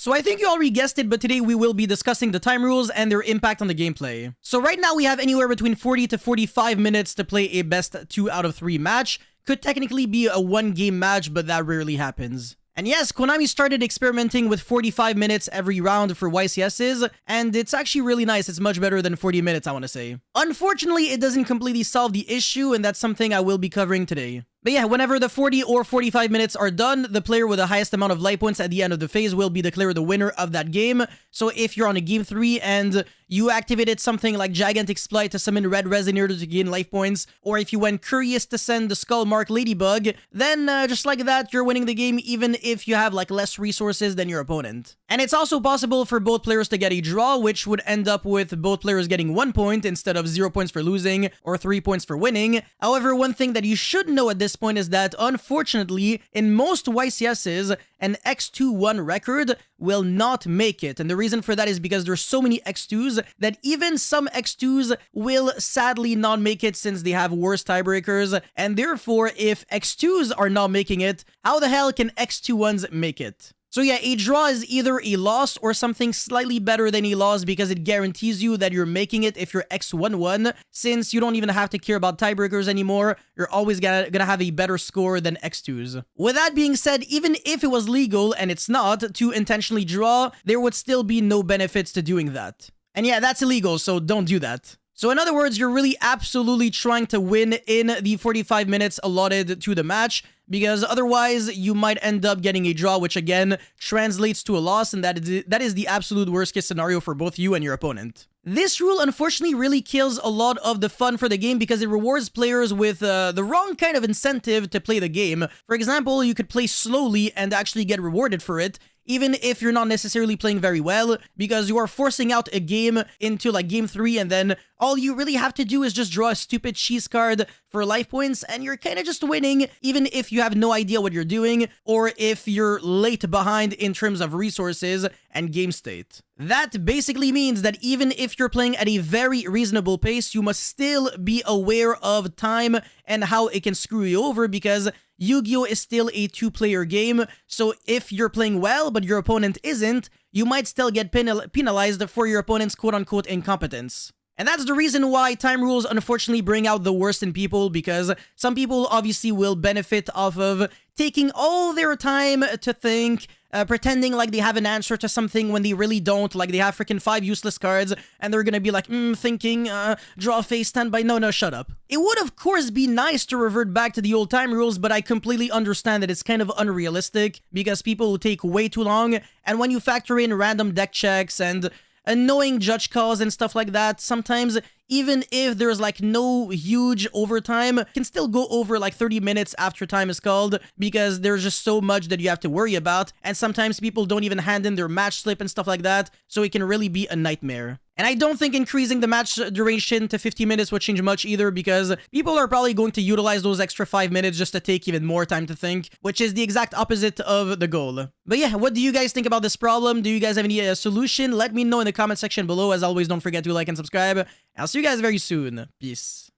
So I think you already guessed it, but today we will be discussing the time rules and their impact on the gameplay. So right now we have anywhere between 40 to 45 minutes to play a best 2 out of 3 match. Could technically be a 1-game match, but that rarely happens. And yes, Konami started experimenting with 45 minutes every round for YCSs, and it's actually really nice. It's much better than 40 minutes, I want to say. Unfortunately, it doesn't completely solve the issue, and that's something I will be covering today. But yeah, whenever the 40 or 45 minutes are done, the player with the highest amount of life points at the end of the phase will be declared the winner of that game. So if you're on a game 3 and you activated something like Gigantic Splice to summon Red Resonator to gain life points, or if you went Curious to send the Skull Mark Ladybug, then just like that, you're winning the game even if you have like less resources than your opponent. And it's also possible for both players to get a draw, which would end up with both players getting 1 point instead of 0 points for losing or 3 points for winning. However, one thing that you should know at this point is that, unfortunately, in most YCSs, an X2-1 record will not make it. And the reason for that is because there's so many X2s that even some X2s will sadly not make it since they have worse tiebreakers. And therefore, if X2s are not making it, how the hell can X2-1s make it? So yeah, a draw is either a loss or something slightly better than a loss because it guarantees you that you're making it if you're X1-1. Since you don't even have to care about tiebreakers anymore, you're always gonna have a better score than X2s. With that being said, even if it was legal, and it's not, to intentionally draw, there would still be no benefits to doing that. And yeah, that's illegal, so don't do that. So in other words, you're really absolutely trying to win in the 45 minutes allotted to the match, because otherwise you might end up getting a draw, which again translates to a loss, and that is the absolute worst case scenario for both you and your opponent. This rule unfortunately really kills a lot of the fun for the game because it rewards players with the wrong kind of incentive to play the game. For example, you could play slowly and actually get rewarded for it, even if you're not necessarily playing very well, because you are forcing out a game into like game 3, and then all you really have to do is just draw a stupid cheese card for life points, and you're kind of just winning, even if you have no idea what you're doing, or if you're late behind in terms of resources and game state. That basically means that even if you're playing at a very reasonable pace, you must still be aware of time and how it can screw you over, because Yu-Gi-Oh! Is still a 2-player game, so if you're playing well but your opponent isn't, you might still get penalized for your opponent's quote-unquote incompetence. And that's the reason why time rules unfortunately bring out the worst in people, because some people obviously will benefit off of taking all their time to think, pretending like they have an answer to something when they really don't, like they have freaking 5 useless cards, and they're gonna be like, thinking, draw face, standby, no, shut up. It would of course be nice to revert back to the old time rules, but I completely understand that it's kind of unrealistic, because people will take way too long, and when you factor in random deck checks and annoying judge calls and stuff like that, sometimes even if there's like no huge overtime, it can still go over like 30 minutes after time is called, because there's just so much that you have to worry about, and sometimes people don't even hand in their match slip and stuff like that, so it can really be a nightmare. And I don't think increasing the match duration to 50 minutes would change much either, because people are probably going to utilize those extra 5 minutes just to take even more time to think, which is the exact opposite of the goal. But yeah, what do you guys think about this problem? Do you guys have any solution? Let me know in the comment section below. As always, don't forget to like and subscribe. I'll see you guys very soon. Peace.